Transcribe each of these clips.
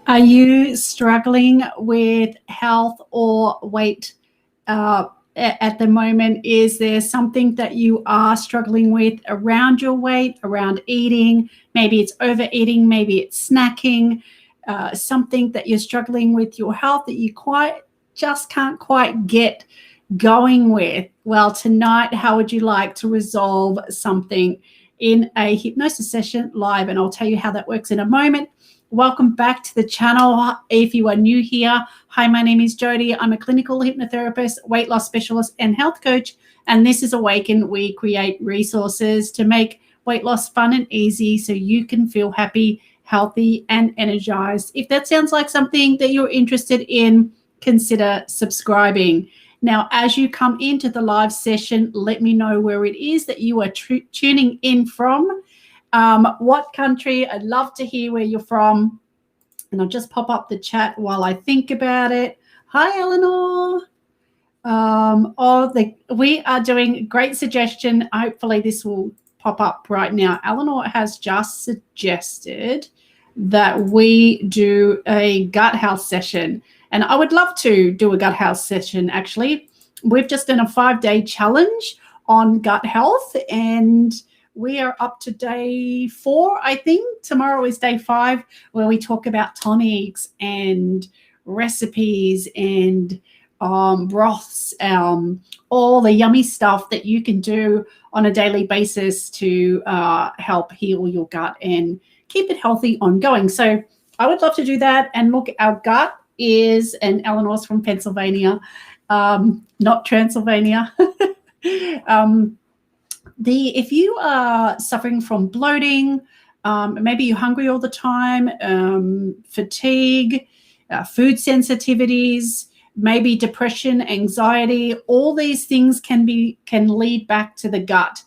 Are you struggling with health or weight at the moment? Is there something that you are struggling with around your weight, around eating? Maybe it's overeating, maybe it's snacking, something that you're struggling with your health that you just can't quite get going with. Well, tonight, how would you like to resolve something in a hypnosis session live? And I'll tell you how that works in a moment. Welcome back to the channel. If you are new here, hi, my name is Jodi. I'm a clinical hypnotherapist, weight loss specialist, and health coach. And this is Awaken. We create resources to make weight loss fun and easy so you can feel happy, healthy, and energized. If that sounds like something that you're interested in, consider subscribing. Now, as you come into the live session, let me know where it is that you are tuning in from. What country? I'd love to hear where you're from. And I'll just pop up the chat while I think about it. Hi, Eleanor. We are doing great suggestion. Hopefully this will pop up right now. Eleanor has just suggested that we do a gut health session. And I would love to do a gut health session, actually. We've just done a 5-day challenge on gut health, and we are up to day 4, I think. Tomorrow is day 5, where we talk about tonics and recipes and broths, all the yummy stuff that you can do on a daily basis to help heal your gut and keep it healthy ongoing. So I would love to do that. And look, our gut is, and Eleanor's from Pennsylvania, not Transylvania. If you are suffering from bloating, maybe you're hungry all the time, fatigue, food sensitivities, maybe depression, anxiety, all these things can lead back to the gut.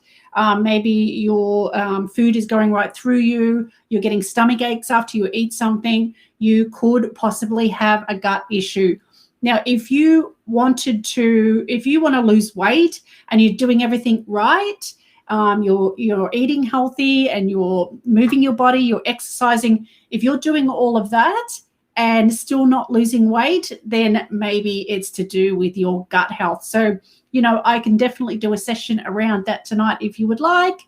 Maybe your food is going right through you, you're getting stomach aches after you eat something, you could possibly have a gut issue. Now, if you want to lose weight and you're doing everything right, you're eating healthy and you're moving your body, you're exercising, if you're doing all of that and still not losing weight, then maybe it's to do with your gut health. So, I can definitely do a session around that tonight if you would like.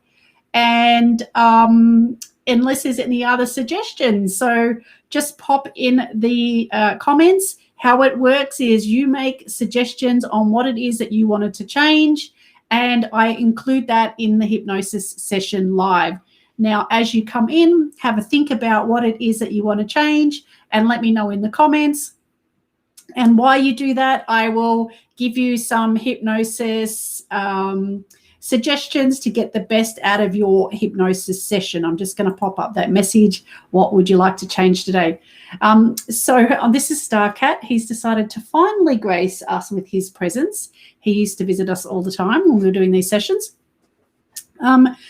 And unless there's any other suggestions, so just pop in the comments. How it works is you make suggestions on what it is that you wanted to change, and I include that in the hypnosis session live. Now, as you come in, have a think about what it is that you want to change and let me know in the comments. And while you do that, I will give you some hypnosis suggestions to get the best out of your hypnosis session. I'm just going to pop up that message. What would you like to change today? This is Starcat. He's decided to finally grace us with his presence. He used to visit us all the time when we were doing these sessions.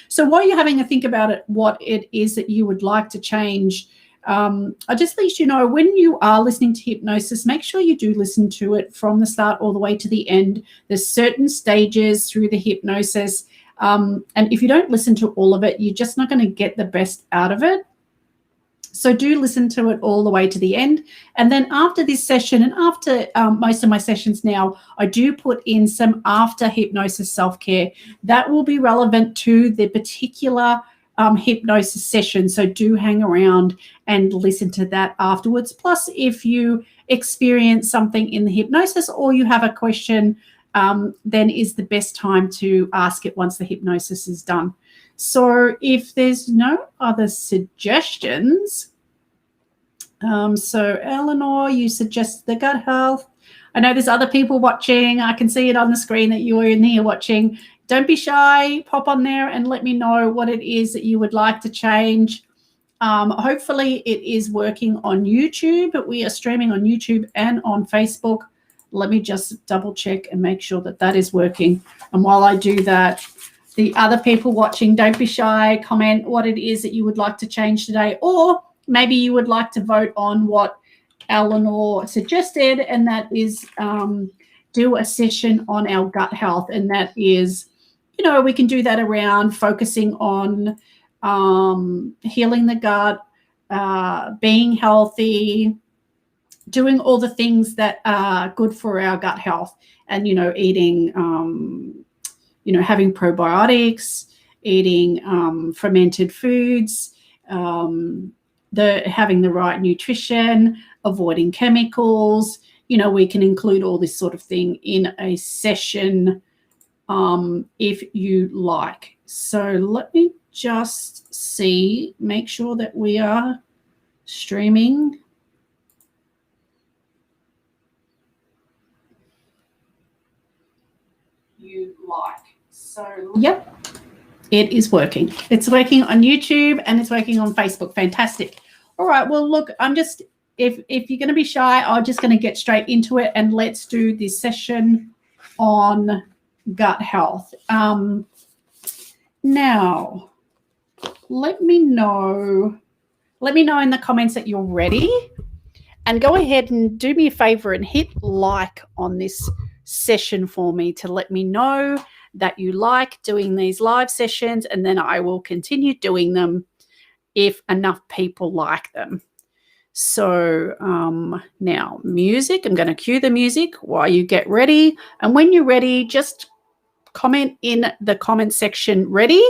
So while you're having a think about it, what it is that you would like to change, I just let you know, when you are listening to hypnosis, make sure you do listen to it from the start all the way to the end. There's certain stages through the hypnosis, and if you don't listen to all of it, you're just not going to get the best out of it. So do listen to it all the way to the end. And then after this session, and after most of my sessions now, I do put in some after hypnosis self-care that will be relevant to the particular hypnosis session. So do hang around and listen to that afterwards. Plus, if you experience something in the hypnosis or you have a question, then is the best time to ask it once the hypnosis is done. So if there's no other suggestions, so Eleanor, you suggest the gut health. I know there's other people watching. I can see it on the screen that you are in here watching. Don't be shy. Pop on there and let me know what it is that you would like to change. Hopefully it is working on YouTube. We are streaming on YouTube and on Facebook. Let me just double check and make sure that that is working. And while I do that, the other people watching, don't be shy. Comment what it is that you would like to change today, or maybe you would like to vote on what Eleanor suggested, and that is do a session on our gut health. And that is, we can do that around focusing on healing the gut, being healthy, doing all the things that are good for our gut health, and eating, having probiotics, eating fermented foods, having the right nutrition, avoiding chemicals. We can include all this sort of thing in a session if you like. So let me just make sure that we are streaming. You like. So yep, it is working. It's working on YouTube and it's working on Facebook. Fantastic. All right. Well, look, if you're going to be shy, I'm just going to get straight into it, and let's do this session on gut health. Now, let me know in the comments that you're ready, and go ahead and do me a favor and hit like on this session for me to let me know that you like doing these live sessions, and then I will continue doing them if enough people like them. So now music, I'm going to cue the music while you get ready. And when you're ready, just comment in the comment section, ready?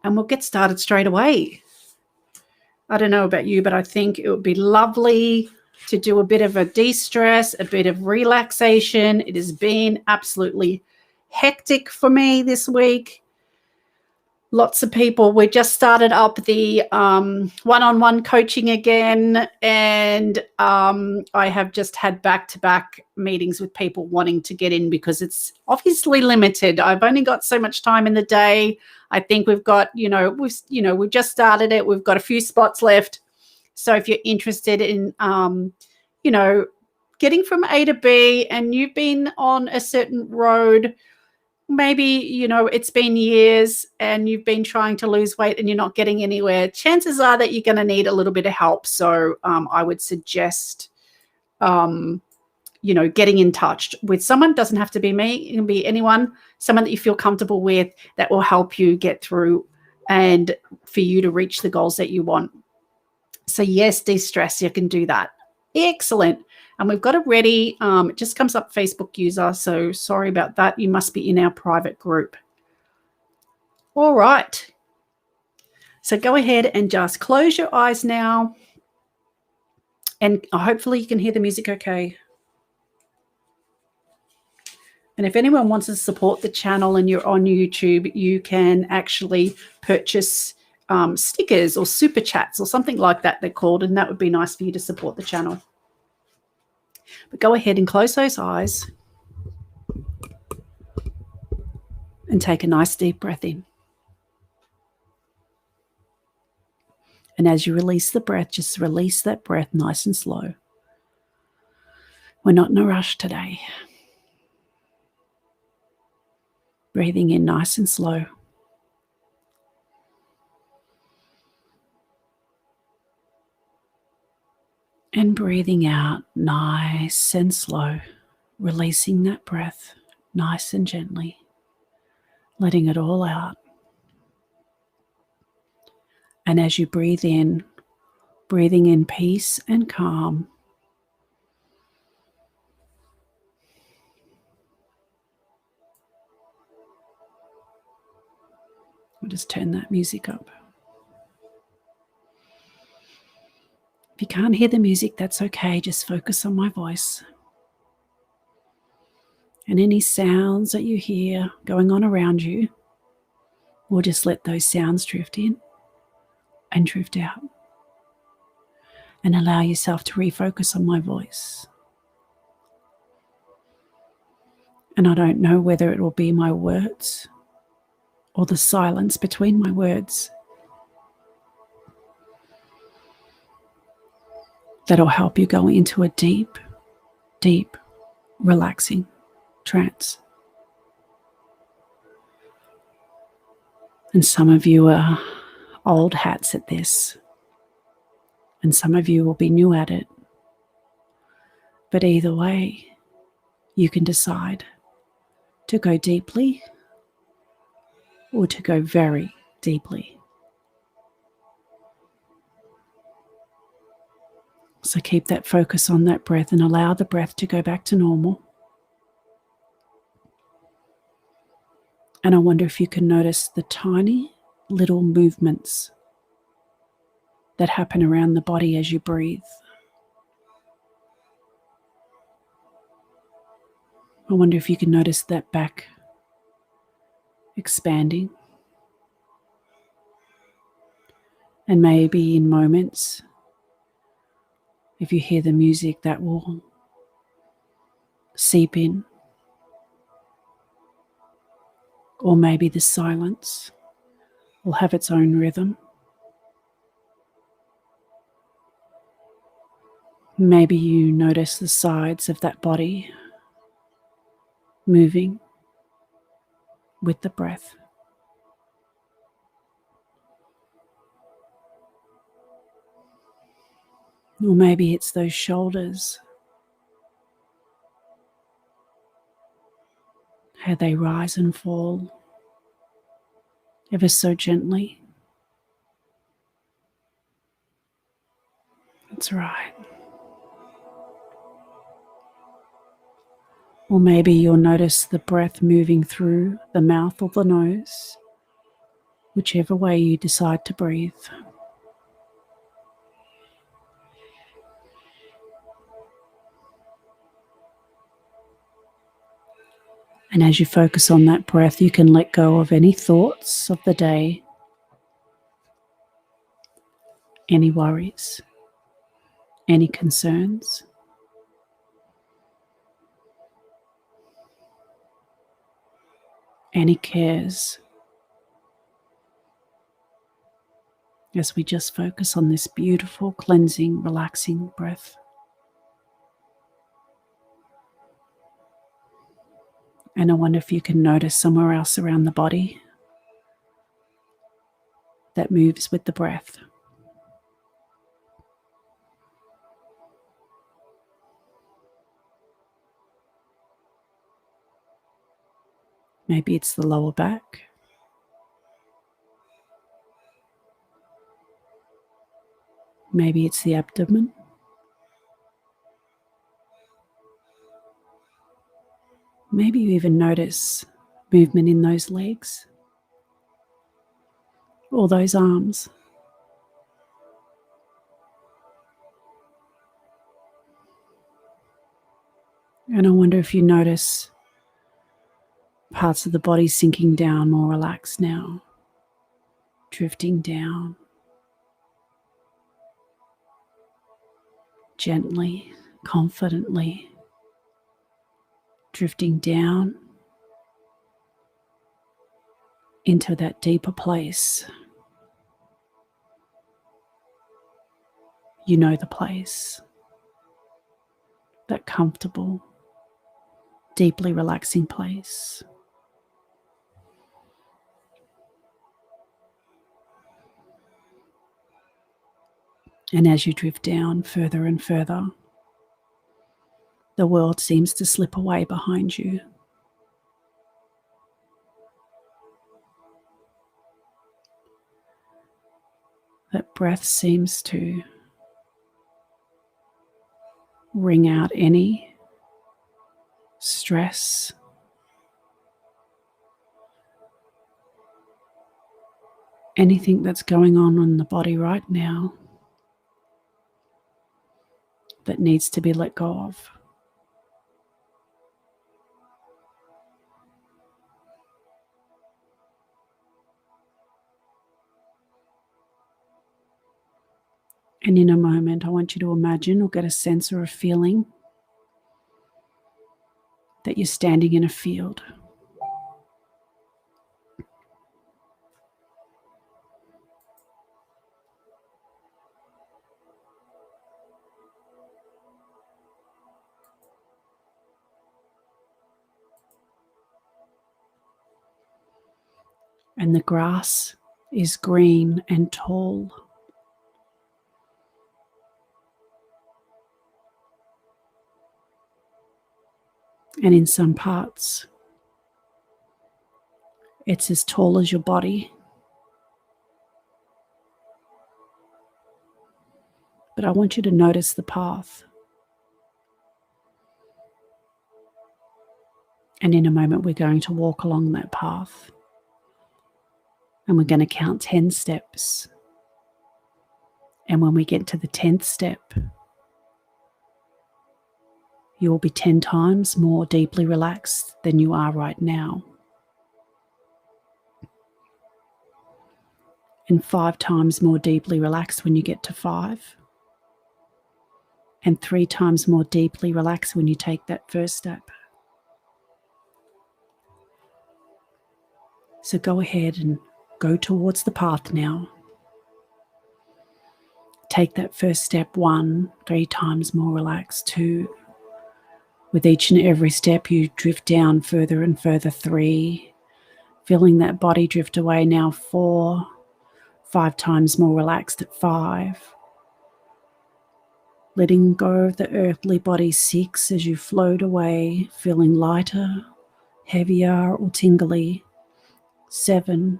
And we'll get started straight away. I don't know about you, but I think it would be lovely to do a bit of a de-stress, a bit of relaxation. It has been absolutely hectic for me this week. Lots of people. We just started up the one-on-one coaching again, and I have just had back-to-back meetings with people wanting to get in because it's obviously limited. I've only got so much time in the day. I think we've got, we've just started it. We've got a few spots left. So if you're interested in, getting from A to B, and you've been on a certain road, maybe, it's been years and you've been trying to lose weight and you're not getting anywhere, chances are that you're going to need a little bit of help. So I would suggest, getting in touch with someone. Doesn't have to be me. It can be anyone, someone that you feel comfortable with, that will help you get through and for you to reach the goals that you want. So yes, de-stress, you can do that. Excellent. And we've got it ready. It just comes up Facebook user. So sorry about that. You must be in our private group. All right. So go ahead and just close your eyes now. And hopefully you can hear the music okay. And if anyone wants to support the channel and you're on YouTube, you can actually purchase stickers or super chats or something like that, they're called. And that would be nice for you to support the channel. But go ahead and close those eyes and take a nice deep breath in. And as you release the breath, just release that breath nice and slow. We're not in a rush today. Breathing in nice and slow. And breathing out nice and slow, releasing that breath nice and gently, letting it all out. And as you breathe in, breathing in peace and calm. We'll just turn that music up. If you can't hear the music, that's okay. Just focus on my voice. And any sounds that you hear going on around you, we'll just let those sounds drift in and drift out. And allow yourself to refocus on my voice. And I don't know whether it will be my words or the silence between my words that'll help you go into a deep, deep, relaxing trance. And some of you are old hats at this, and some of you will be new at it. But either way, you can decide to go deeply or to go very deeply. So keep that focus on that breath and allow the breath to go back to normal. And I wonder if you can notice the tiny little movements that happen around the body as you breathe. I wonder if you can notice that back expanding. And maybe in moments, if you hear the music, that will seep in. Or maybe the silence will have its own rhythm. Maybe you notice the sides of that body moving with the breath. Or maybe it's those shoulders, how they rise and fall ever so gently. That's right. Or maybe you'll notice the breath moving through the mouth or the nose, whichever way you decide to breathe. And as you focus on that breath, you can let go of any thoughts of the day, any worries, any concerns. Any cares, as we just focus on this beautiful, cleansing, relaxing breath. And I wonder if you can notice somewhere else around the body that moves with the breath. Maybe it's the lower back. Maybe it's the abdomen. Maybe you even notice movement in those legs or those arms. And I wonder if you notice parts of the body sinking down, more relaxed now, drifting down gently, confidently, drifting down into that deeper place. You know the place, that comfortable, deeply relaxing place. And as you drift down further and further, the world seems to slip away behind you. That breath seems to wring out any stress, anything that's going on in the body right now that needs to be let go of. And in a moment, I want you to imagine or get a sense or a feeling that you're standing in a field. And the grass is green and tall. And in some parts, it's as tall as your body. But I want you to notice the path. And in a moment, we're going to walk along that path. And we're going to count 10 steps. And when we get to the 10th step, you will be 10 times more deeply relaxed than you are right now. And 5 times more deeply relaxed when you get to 5. And 3 times more deeply relaxed when you take that first step. So go ahead and go towards the path now. Take that first step, 1, 3 times more relaxed, 2. With each and every step, you drift down further and further, 3. Feeling that body drift away now, 4. 5 times more relaxed at 5. Letting go of the earthly body, 6, as you float away, feeling lighter, heavier or tingly. 7.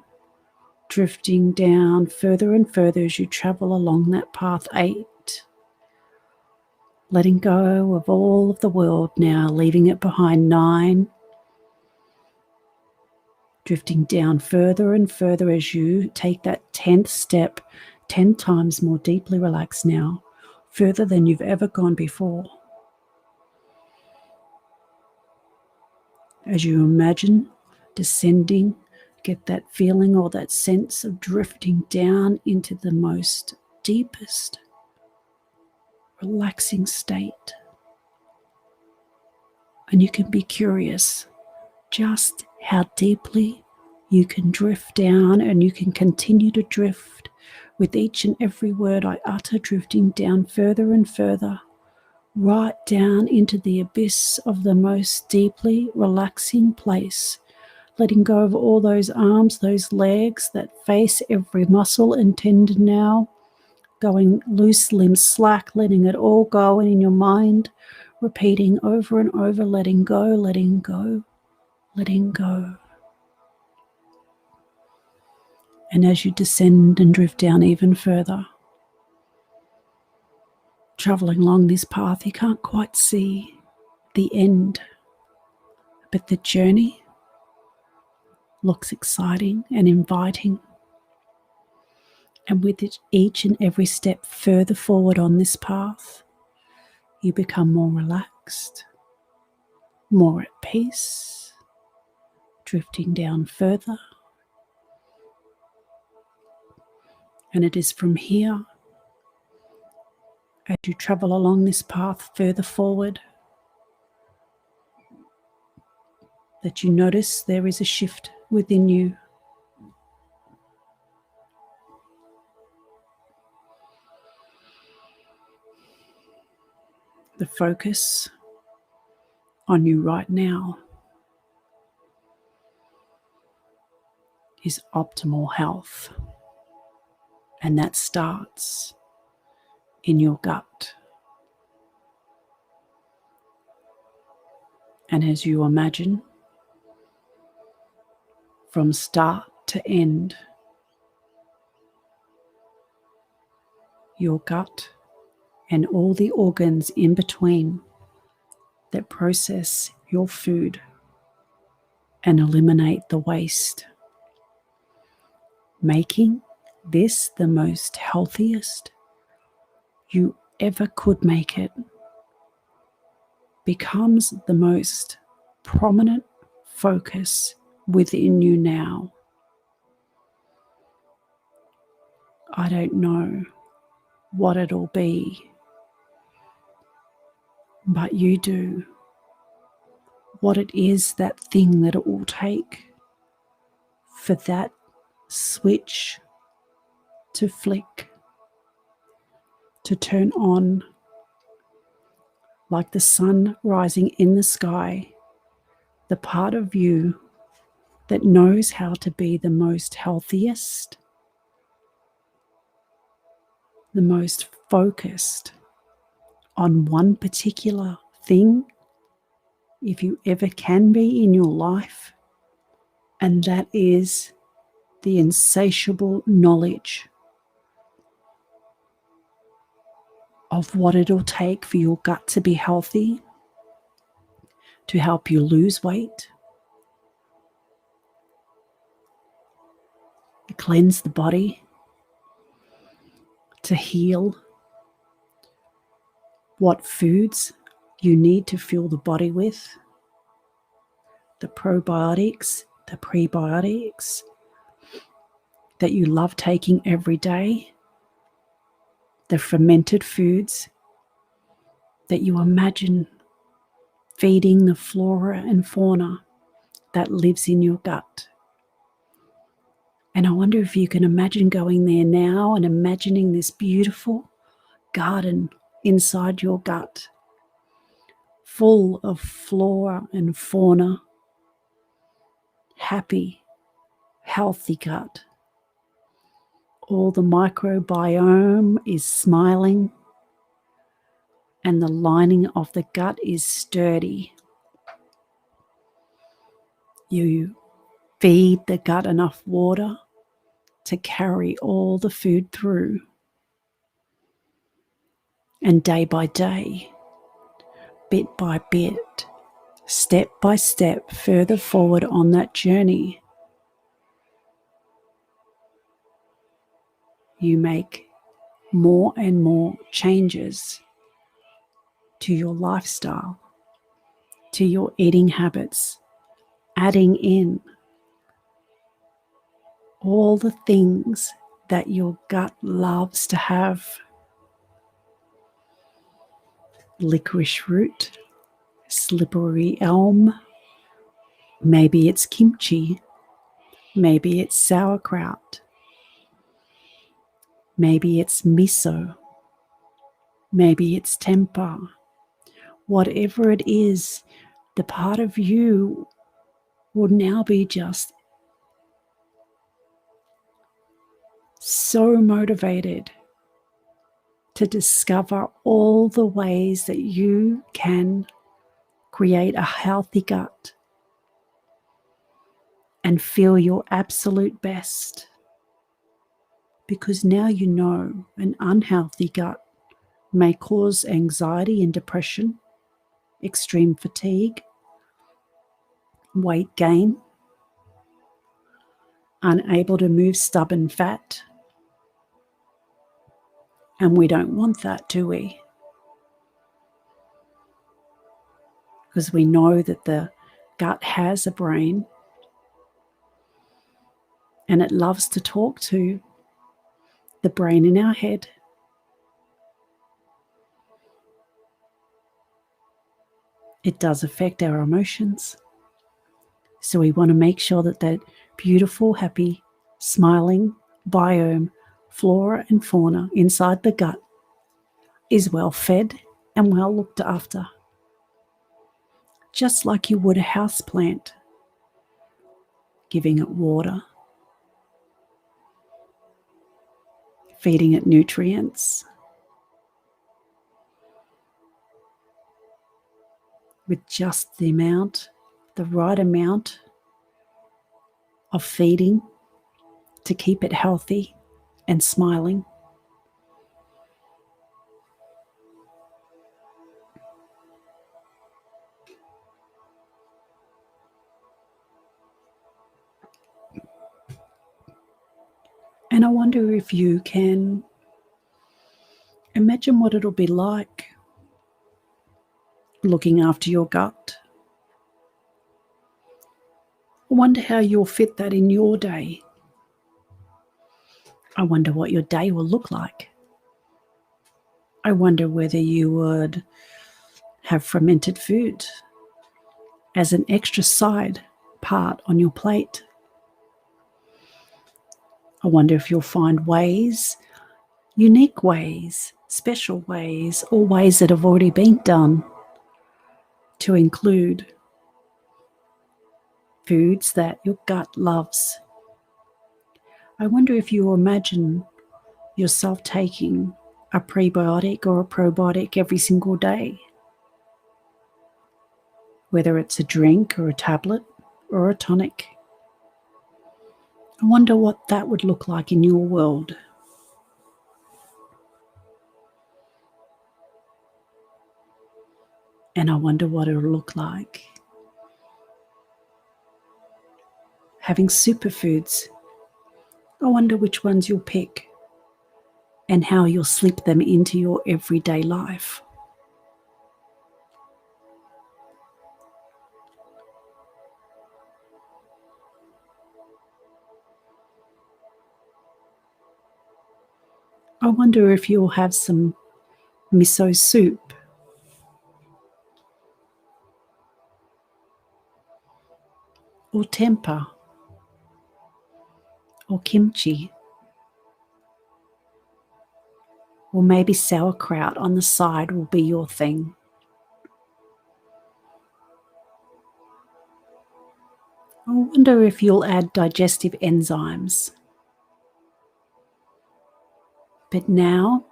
Drifting down further and further as you travel along that path, 8. Letting go of all of the world now, leaving it behind, 9. Drifting down further and further as you take that 10th step, 10 times more deeply relaxed now, further than you've ever gone before. As you imagine descending, get that feeling or that sense of drifting down into the most deepest, relaxing state. And you can be curious just how deeply you can drift down, and you can continue to drift with each and every word I utter, drifting down further and further, right down into the abyss of the most deeply relaxing place, letting go of all those arms, those legs, that face, every muscle and tendon now, going loose, limbs slack, letting it all go, and in your mind, repeating over and over, letting go, letting go, letting go. And as you descend and drift down even further, traveling along this path, you can't quite see the end, but the journey looks exciting and inviting. And with each and every step further forward on this path, you become more relaxed, more at peace, drifting down further. And it is from here, as you travel along this path further forward, that you notice there is a shift within you. The focus on you right now is optimal health, and that starts in your gut. And as you imagine, from start to end, your gut and all the organs in between that process your food and eliminate the waste, making this the most healthiest you ever could make it, becomes the most prominent focus within you now. I don't know what it'll be, but you do. What it is, that thing that it will take for that switch to flick, to turn on, like the sun rising in the sky, the part of you that knows how to be the most healthiest, the most focused on one particular thing, if you ever can be in your life, and that is the insatiable knowledge of what it'll take for your gut to be healthy, to help you lose weight, to cleanse the body, to heal, what foods you need to fuel the body with, the probiotics, the prebiotics that you love taking every day, the fermented foods that you imagine feeding the flora and fauna that lives in your gut. And I wonder if you can imagine going there now and imagining this beautiful garden inside your gut, full of flora and fauna, happy, healthy gut. All the microbiome is smiling, and the lining of the gut is sturdy. You feed the gut enough water to carry all the food through. And day by day, bit by bit, step by step, further forward on that journey, you make more and more changes to your lifestyle, to your eating habits, adding in all the things that your gut loves to have. Licorice root, slippery elm, maybe it's kimchi, maybe it's sauerkraut, maybe it's miso, maybe it's tempeh. Whatever it is, the part of you will now be just so motivated to discover all the ways that you can create a healthy gut and feel your absolute best. Because now you know an unhealthy gut may cause anxiety and depression, extreme fatigue, weight gain, unable to move stubborn fat. And we don't want that, do we? Because we know that the gut has a brain and it loves to talk to the brain in our head. It does affect our emotions. So we want to make sure that that beautiful, happy, smiling biome, flora and fauna inside the gut is well fed and well looked after. Just like you would a house plant, giving it water, feeding it nutrients, with just the right amount of feeding to keep it healthy and smiling. And I wonder if you can imagine what it'll be like looking after your gut. I wonder how you'll fit that in your day. I wonder what your day will look like. I wonder whether you would have fermented food as an extra side part on your plate. I wonder if you'll find ways, unique ways, special ways, or ways that have already been done to include foods that your gut loves. I wonder if you imagine yourself taking a prebiotic or a probiotic every single day, whether it's a drink or a tablet or a tonic. I wonder what that would look like in your world. And I wonder what it'll look like. Having superfoods, I wonder which ones you'll pick and how you'll slip them into your everyday life. I wonder if you'll have some miso soup, or tempeh, or kimchi, or maybe sauerkraut on the side will be your thing. I wonder if you'll add digestive enzymes. But now,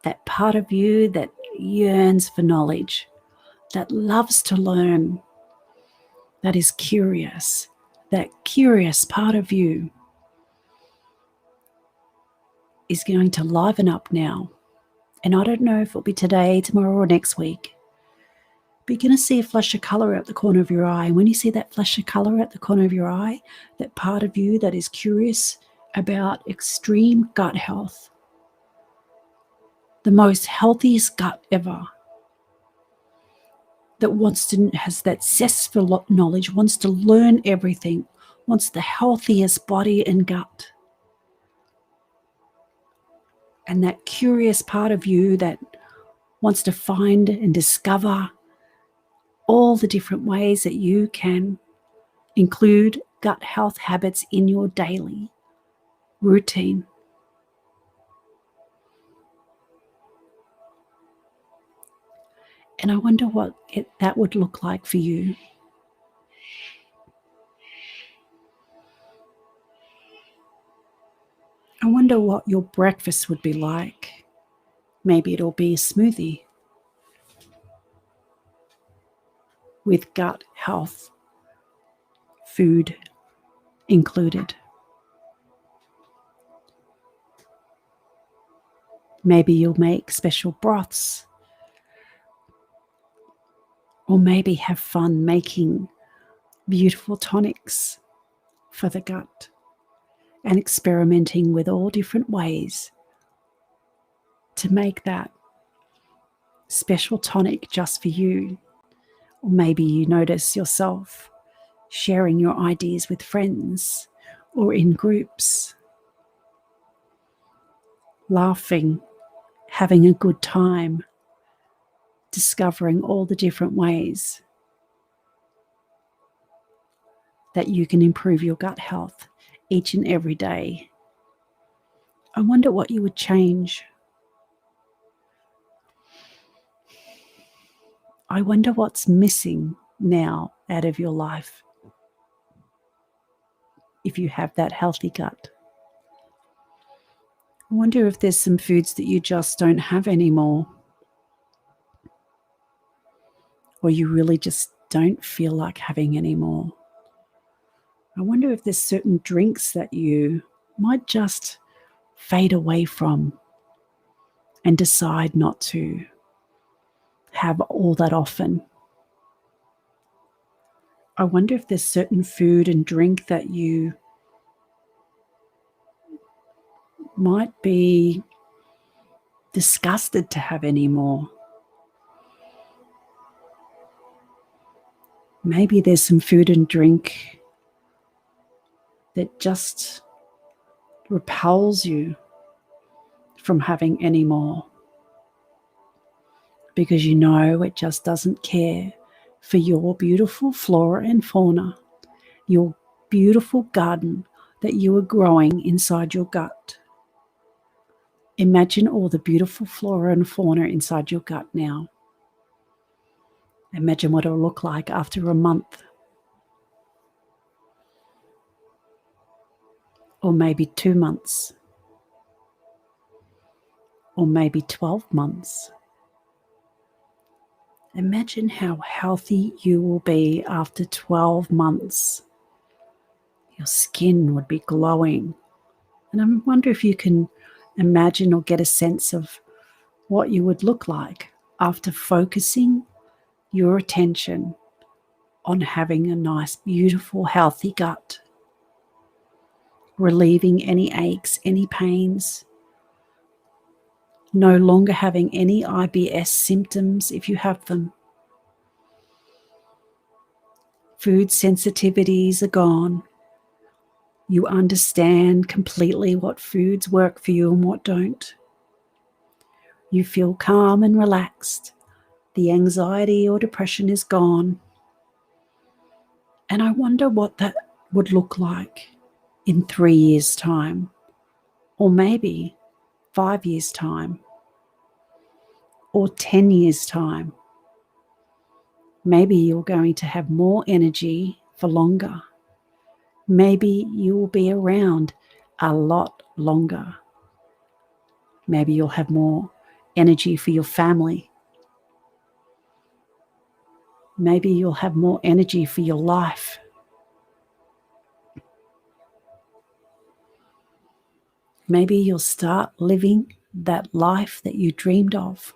that part of you that yearns for knowledge, that loves to learn, that is curious, that curious part of you is going to liven up now. And I don't know if it'll be today, tomorrow, or next week. But you're going to see a flash of colour out the corner of your eye. And when you see that flash of colour out the corner of your eye, that part of you that is curious about extreme gut health, the most healthiest gut ever, that has that zest for knowledge, wants to learn everything, wants the healthiest body and gut. And that curious part of you that wants to find and discover all the different ways that you can include gut health habits in your daily routine. And I wonder what that would look like for you. I wonder what your breakfast would be like. Maybe it'll be a smoothie with gut health food included. Maybe you'll make special broths, or maybe have fun making beautiful tonics for the gut and experimenting with all different ways to make that special tonic just for you. Or maybe you notice yourself sharing your ideas with friends or in groups, laughing, having a good time, discovering all the different ways that you can improve your gut health each and every day. I wonder what you would change. I wonder what's missing now out of your life if you have that healthy gut. I wonder if there's some foods that you just don't have anymore, or you really just don't feel like having anymore. I wonder if there's certain drinks that you might just fade away from and decide not to have all that often. I wonder if there's certain food and drink that you might be disgusted to have anymore. Maybe there's some food and drink that just repels you from having any more, because you know it just doesn't care for your beautiful flora and fauna, your beautiful garden that you are growing inside your gut. Imagine all the beautiful flora and fauna inside your gut now. Imagine what it'll look like after a month, or maybe 2 months, or maybe 12 months. Imagine how healthy you will be after 12 months. Your skin would be glowing. And I wonder if you can imagine or get a sense of what you would look like after focusing your attention on having a nice, beautiful, healthy gut, relieving any aches, any pains, no longer having any IBS symptoms if you have them. Food sensitivities are gone. You understand completely what foods work for you and what don't. You feel calm and relaxed. The anxiety or depression is gone. And I wonder what that would look like in 3 years' time, or maybe 5 years' time, or 10 years' time. Maybe you're going to have more energy for longer. Maybe you will be around a lot longer. Maybe you'll have more energy for your family. Maybe you'll have more energy for your life. Maybe you'll start living that life that you dreamed of.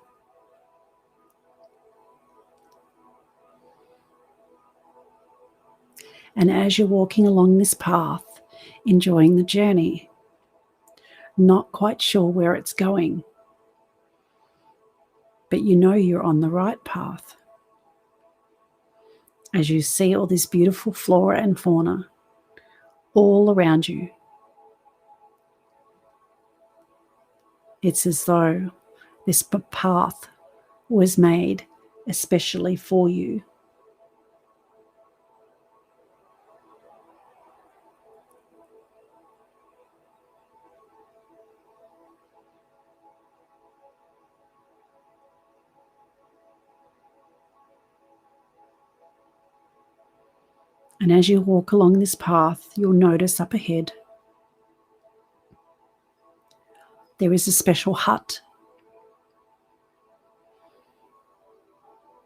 And as you're walking along this path, enjoying the journey, not quite sure where it's going, but you know you're on the right path. As you see all this beautiful flora and fauna all around you, it's as though this path was made especially for you. And as you walk along this path, you'll notice up ahead there is a special hut.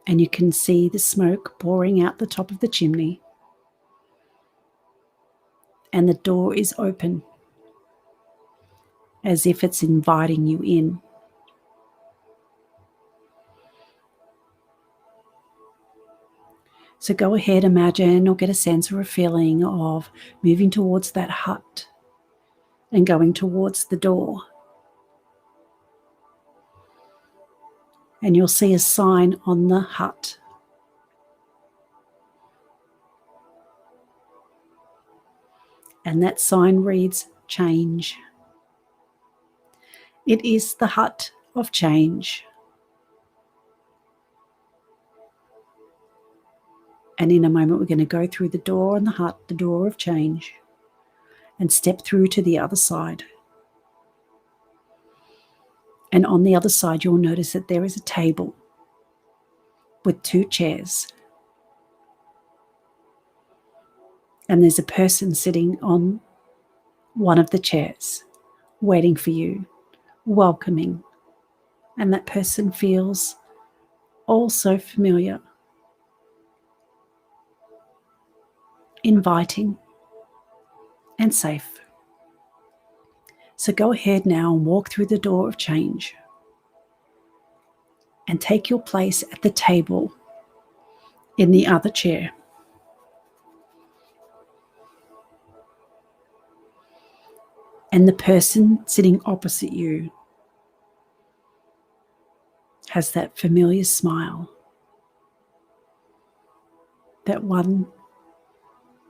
And you can see the smoke pouring out the top of the chimney. And the door is open, as if it's inviting you in. So go ahead, imagine or get a sense or a feeling of moving towards that hut and going towards the door. And you'll see a sign on the hut. And that sign reads, change. It is the hut of change. And in a moment, we're going to go through the door on the hut, the door of change, and step through to the other side. And on the other side, you'll notice that there is a table with 2 chairs. And there's a person sitting on one of the chairs, waiting for you, welcoming. And that person feels all so familiar, inviting, and safe. So go ahead now and walk through the door of change and take your place at the table in the other chair. And the person sitting opposite you has that familiar smile, that one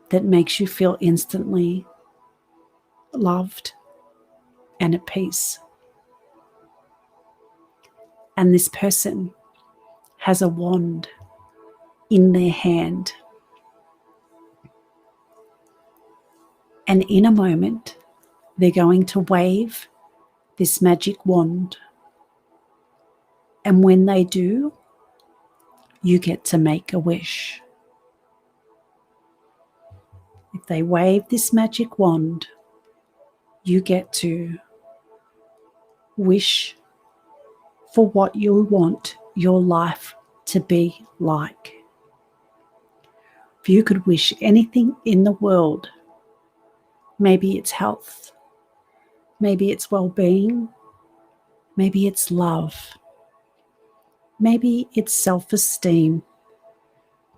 that makes you feel instantly loved and at peace. And this person has a wand in their hand. And in a moment, they're going to wave this magic wand. And when they do, you get to make a wish. If they wave this magic wand, you get to wish for what you want your life to be like. If you could wish anything in the world, maybe it's health, maybe it's well-being, maybe it's love, Maybe it's self-esteem.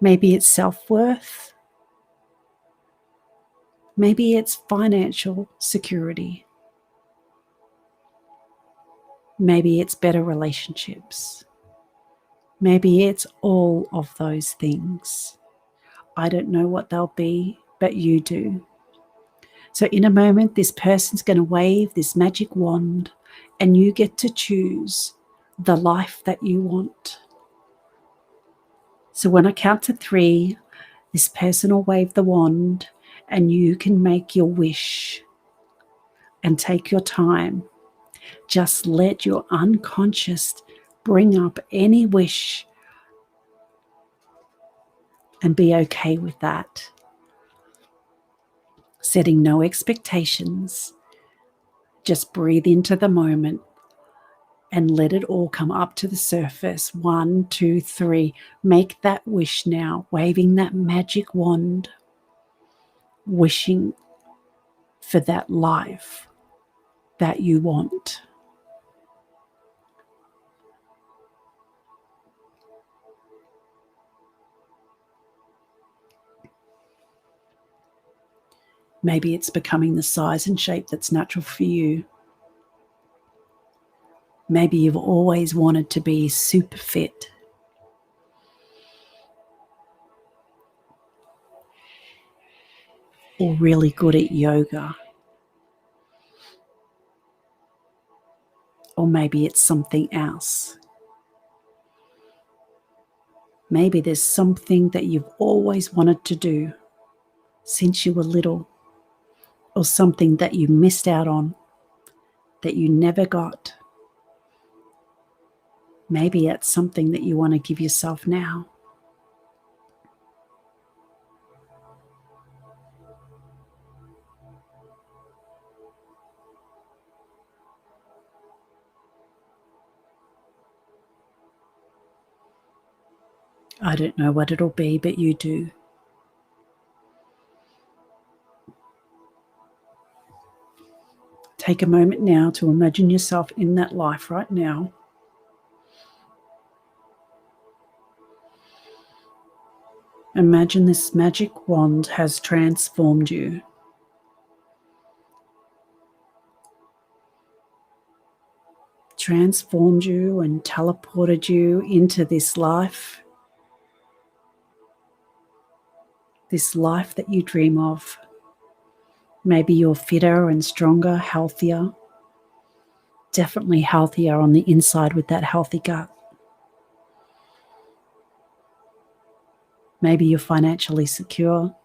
Maybe it's self-worth. Maybe it's financial security. Maybe it's better relationships. Maybe it's all of those things. I don't know what they'll be, but you do. So in a moment, this person's going to wave this magic wand and you get to choose the life that you want. So when I count to 3, this person will wave the wand and you can make your wish and take your time. Just let your unconscious bring up any wish and be okay with that. Setting no expectations. Just breathe into the moment and let it all come up to the surface. 1, 2, 3. Make that wish now, waving that magic wand, wishing for that life that you want. Maybe it's becoming the size and shape that's natural for you. Maybe you've always wanted to be super fit. Or really good at yoga. Or maybe it's something else. Maybe there's something that you've always wanted to do since you were little, or something that you missed out on, that you never got. Maybe it's something that you want to give yourself now. I don't know what it'll be, but you do. Take a moment now to imagine yourself in that life right now. Imagine this magic wand has transformed you. Transformed you and teleported you into this life that you dream of. Maybe you're fitter and stronger, healthier, definitely healthier on the inside with that healthy gut. Maybe you're financially secure.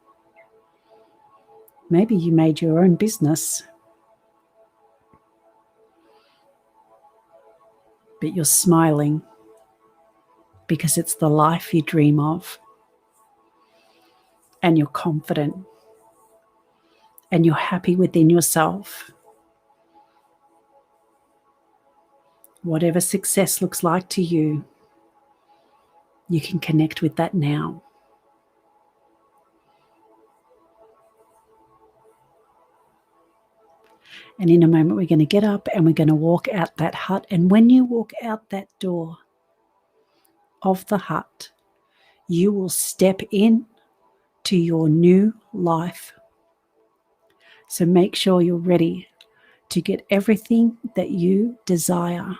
Maybe you made your own business, but you're smiling because it's the life you dream of, and you're confident, and you're happy within yourself. Whatever success looks like to you, you can connect with that now. And in a moment, we're going to get up and we're going to walk out that hut. And when you walk out that door of the hut, you will step in to your new life. So make sure you're ready to get everything that you desire.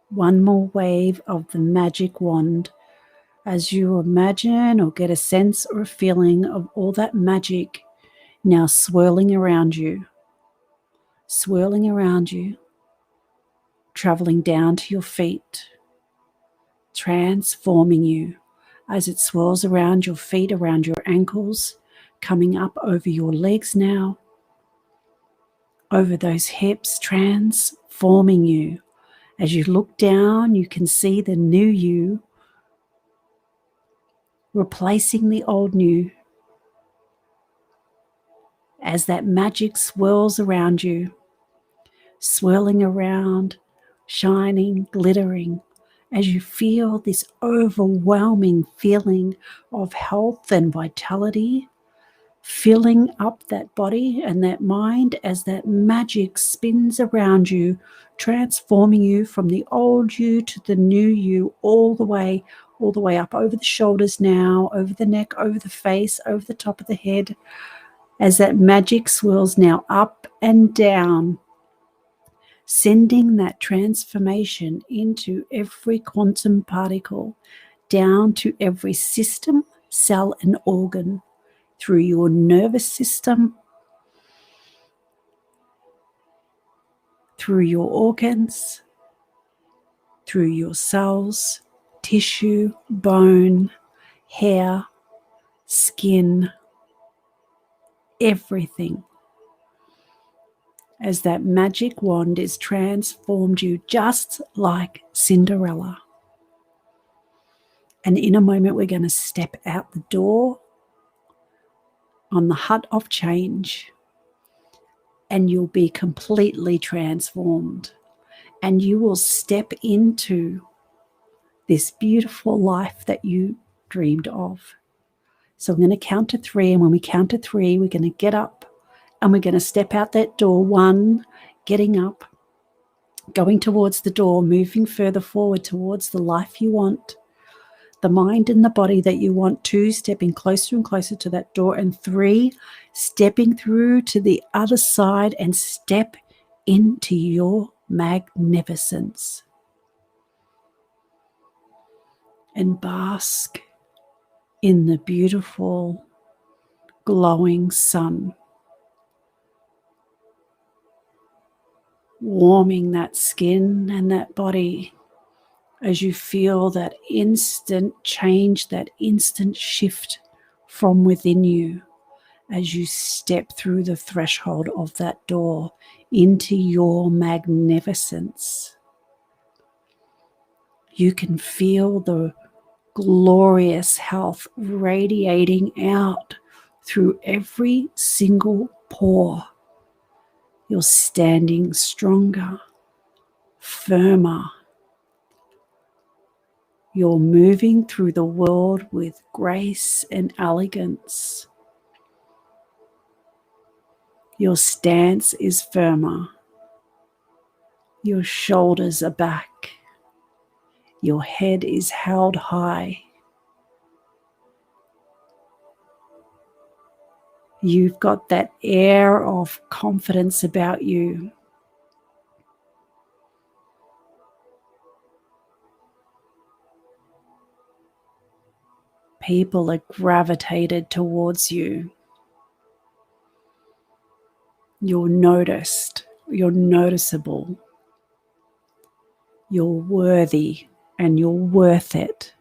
One more wave of the magic wand as you imagine or get a sense or a feeling of all that magic now swirling around you, traveling down to your feet, transforming you as it swirls around your feet, around your ankles, coming up over your legs now, over those hips, transforming you. As you look down, you can see the new you replacing the old new. As that magic swirls around you, swirling around, shining, glittering, as you feel this overwhelming feeling of health and vitality, filling up that body and that mind as that magic spins around you, transforming you from the old you to the new you, all the way up over the shoulders now, over the neck, over the face, over the top of the head, as that magic swirls now up and down, sending that transformation into every quantum particle, down to every system, cell, and organ, through your nervous system, through your organs, through your cells, tissue, bone, hair, skin, everything. As that magic wand is transformed you just like Cinderella. And in a moment, we're going to step out the door on the hut of change, and you'll be completely transformed. And you will step into this beautiful life that you dreamed of. So I'm going to count to 3, and when we count to 3, we're going to get up and we're going to step out that door. 1, getting up, going towards the door, moving further forward towards the life you want, the mind and the body that you want. 2, stepping closer and closer to that door. And 3, stepping through to the other side and step into your magnificence. And bask in the beautiful, glowing sun, warming that skin and that body as you feel that instant change, that instant shift from within you as you step through the threshold of that door into your magnificence. You can feel the glorious health radiating out through every single pore. You're standing stronger, firmer. You're moving through the world with grace and elegance. Your stance is firmer. Your shoulders are back. Your head is held high. You've got that air of confidence about you. People are gravitated towards you. You're noticed. You're noticeable. You're worthy and you're worth it.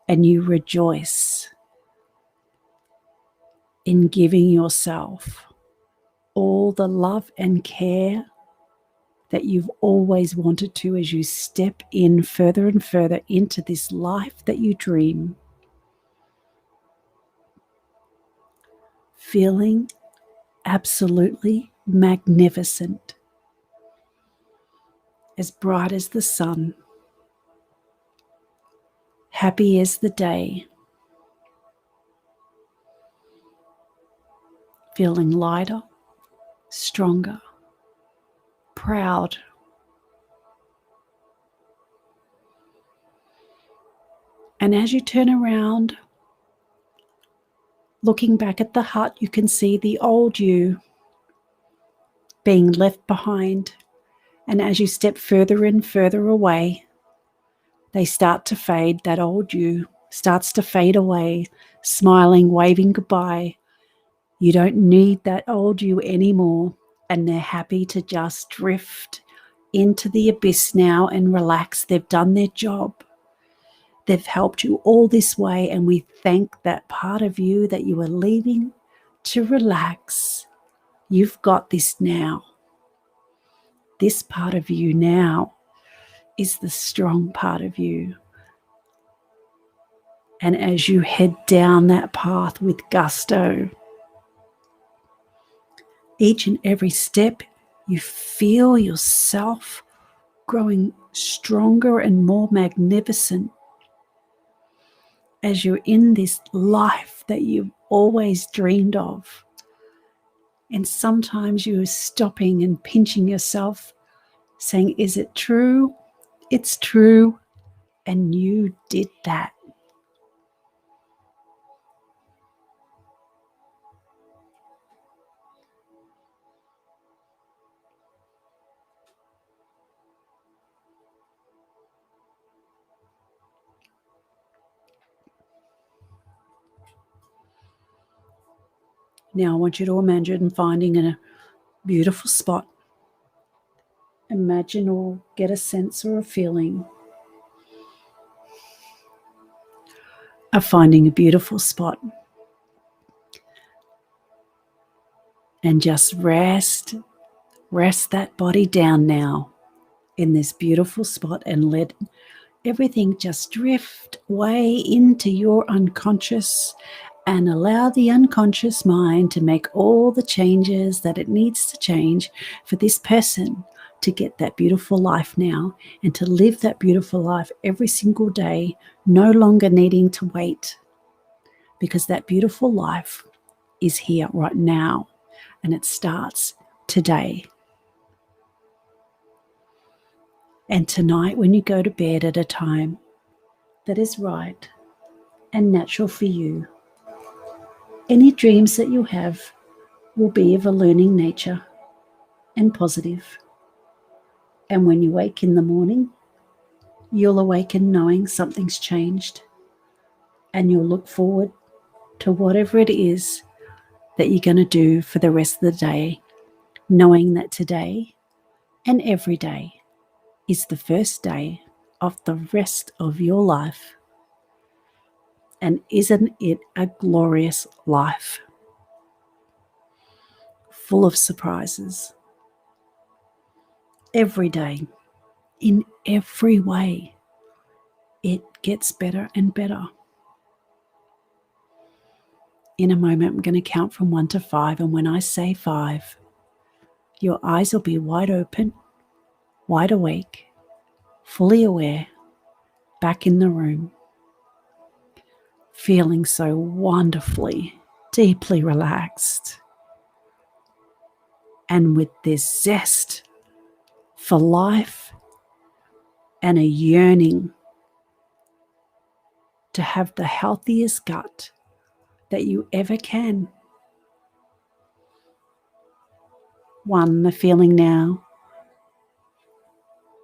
And you rejoice in giving yourself all the love and care that you've always wanted to as you step in further and further into this life that you dream. Feeling absolutely magnificent, as bright as the sun, happy as the day, feeling lighter, stronger, proud. And as you turn around, looking back at the hut, you can see the old you being left behind. And as you step further and further away, they start to fade. That old you starts to fade away, smiling, waving goodbye. You don't need that old you anymore. And they're happy to just drift into the abyss now and relax. They've done their job. They've helped you all this way, and we thank that part of you that you were leaving to relax. You've got this now. This part of you now is the strong part of you. And as you head down that path with gusto, each and every step, you feel yourself growing stronger and more magnificent as you're in this life that you've always dreamed of. And sometimes you're stopping and pinching yourself, saying, is it true? It's true. And you did that. Now I want you to imagine finding a beautiful spot. Imagine or get a sense or a feeling of finding a beautiful spot. And just rest that body down now in this beautiful spot and let everything just drift way into your unconscious and allow the unconscious mind to make all the changes that it needs to change for this person to get that beautiful life now and to live that beautiful life every single day, no longer needing to wait, because that beautiful life is here right now and it starts today. And tonight, when you go to bed at a time that is right and natural for you, any dreams that you have will be of a learning nature and positive. And when you wake in the morning, you'll awaken knowing something's changed, and you'll look forward to whatever it is that you're going to do for the rest of the day, knowing that today and every day is the first day of the rest of your life. And isn't it a glorious life? Full of surprises. Every day, in every way, it gets better and better. In a moment, I'm going to count from 1 to 5. And when I say 5, your eyes will be wide open, wide awake, fully aware, back in the room, feeling so wonderfully, deeply relaxed. And with this zest for life and a yearning to have the healthiest gut that you ever can. 1, the feeling now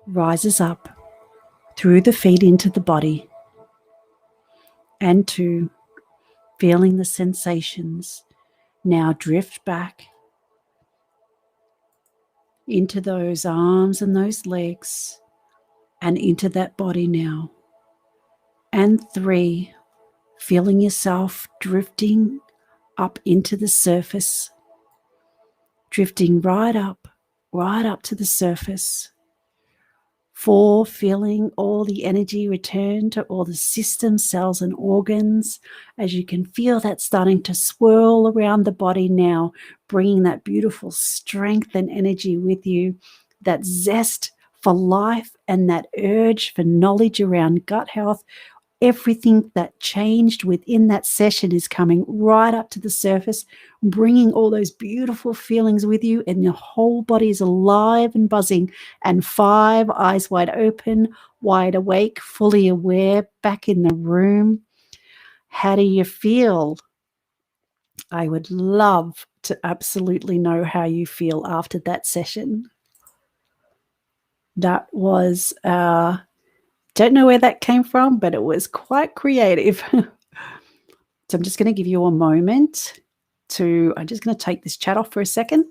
rises up through the feet into the body. And 2, feeling the sensations now drift back into those arms and those legs and into that body now. And 3, feeling yourself drifting up into the surface, drifting right up to the surface. 4, feeling all the energy return to all the systems, cells, and organs, as you can feel that starting to swirl around the body now, bringing that beautiful strength and energy with you, that zest for life and that urge for knowledge around gut health. Everything that changed within that session is coming right up to the surface, bringing all those beautiful feelings with you, and your whole body is alive and buzzing. And 5, eyes wide open, wide awake, fully aware, back in the room. How do you feel? I would love to absolutely know how you feel after that session. That was don't know where that came from, but it was quite creative. So I'm just going to give you a moment I'm just going to take this chat off for a second.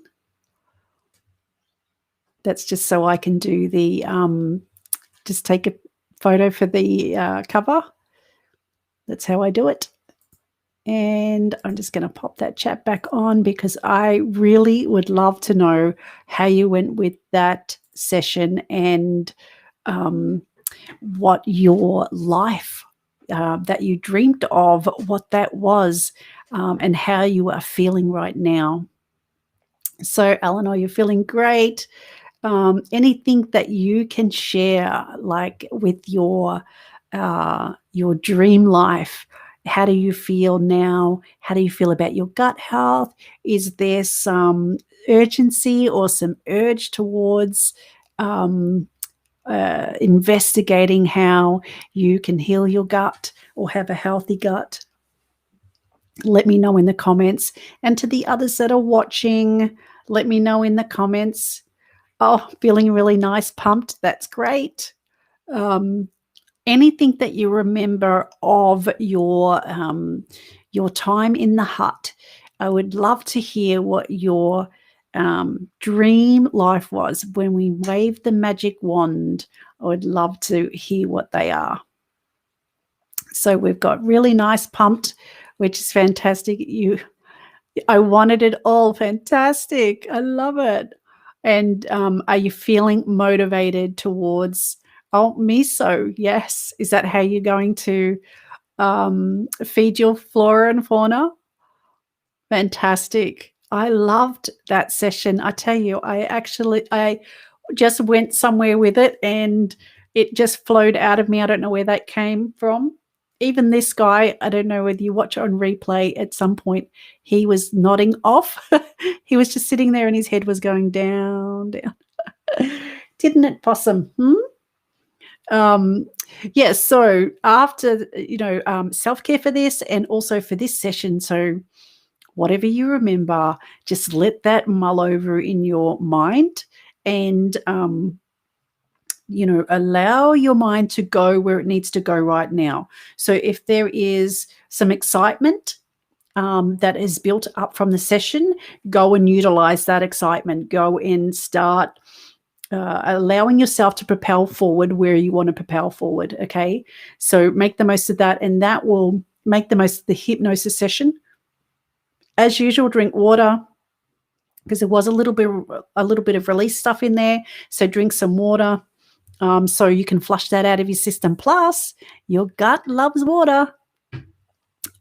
That's just so I can do the, just take a photo for the cover. That's how I do it. And I'm just going to pop that chat back on because I really would love to know how you went with that session and what your life that you dreamed of, what that was, and how you are feeling right now. So, Eleanor, you're feeling great. Anything that you can share, like with your dream life, How do you feel now? How do you feel about your gut health? Is there some urgency or some urge towards investigating how you can heal your gut or have a healthy gut? Let me know in the comments. And to the others that are watching, let me know in the comments. Oh, feeling really nice, pumped. That's great. Anything that you remember of your time in the hut. I would love to hear what your dream life was when we waved the magic wand. I would love to hear what they are. So we've got really nice, pumped, which is fantastic. I wanted it all. Fantastic. I love it. And are you feeling motivated towards, oh, miso? Yes. Is that how you're going to feed your flora and fauna? Fantastic. I loved that session. I tell you, I just went somewhere with it and it just flowed out of me. I don't know where that came from. Even this guy, I don't know whether you watch it on replay at some point, he was nodding off. He was just sitting there and his head was going down, down. Didn't it, Possum? Yeah, so after, self-care for this and also for this session, so whatever you remember, just let that mull over in your mind and, allow your mind to go where it needs to go right now. So if there is some excitement that is built up from the session, go and utilize that excitement. Go and start allowing yourself to propel forward where you want to propel forward, okay? So make the most of that, and that will make the most of the hypnosis session. As usual, drink water because there was a little bit of release stuff in there. So drink some water so you can flush that out of your system. Plus, your gut loves water.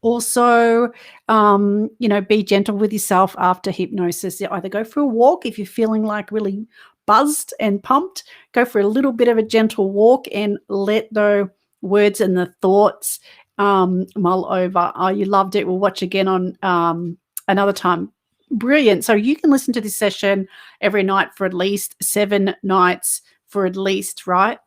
Also, be gentle with yourself after hypnosis. Either go for a walk if you're feeling like really buzzed and pumped. Go for a little bit of a gentle walk and let the words and the thoughts mull over. Oh, you loved it. We'll watch again on another time. Brilliant. So you can listen to this session every night for at least 7 nights for at least, right?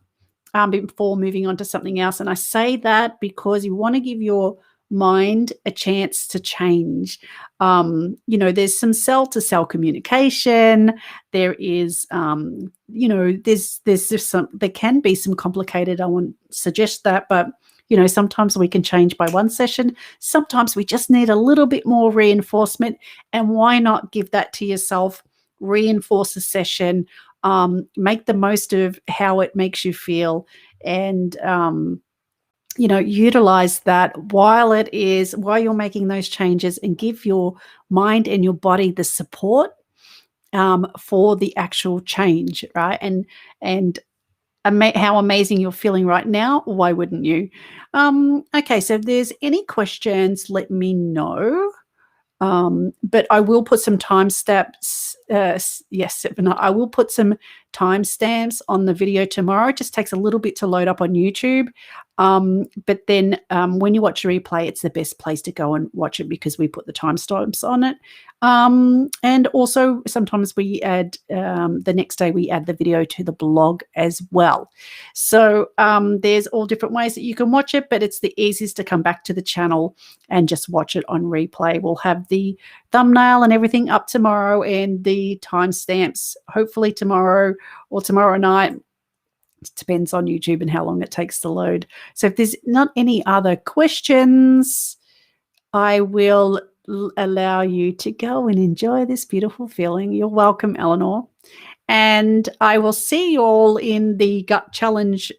Before moving on to something else. And I say that because you want to give your mind a chance to change. There's some cell-to-cell communication. There is, there's just there can be some complicated, I won't suggest that, but sometimes we can change by one session. Sometimes we just need a little bit more reinforcement. And why not give that to yourself? Reinforce a session. Make the most of how it makes you feel, and utilize that while you're making those changes, and give your mind and your body the support for the actual change, right? And how amazing you're feeling right now. Why wouldn't you? Okay, so if there's any questions, let me know. But I will put some timestamps. Yes, I will put some timestamps on the video tomorrow. It just takes a little bit to load up on YouTube. But then when you watch a replay, it's the best place to go and watch it because we put the timestamps on it. And also sometimes we add, the next day we add the video to the blog as well. So there's all different ways that you can watch it, but it's the easiest to come back to the channel and just watch it on replay. We'll have the thumbnail and everything up tomorrow and the timestamps hopefully tomorrow or tomorrow night. It depends on YouTube and how long it takes to load. So if there's not any other questions, I will allow you to go and enjoy this beautiful feeling. You're welcome, Eleanor. And I will see you all in the gut challenge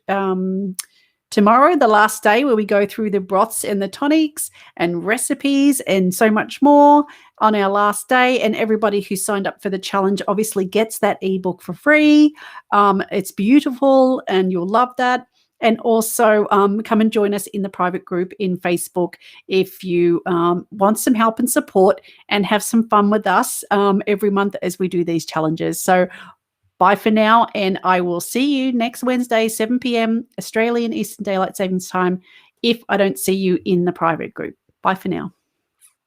tomorrow, the last day, where we go through the broths and the tonics and recipes and so much more on our last day. And everybody who signed up for the challenge obviously gets that ebook for free. It's beautiful and you'll love that. And also come and join us in the private group in Facebook if you want some help and support and have some fun with us every month as we do these challenges. So bye for now, and I will see you next Wednesday, 7 p.m. Australian Eastern Daylight Savings Time if I don't see you in the private group. Bye for now.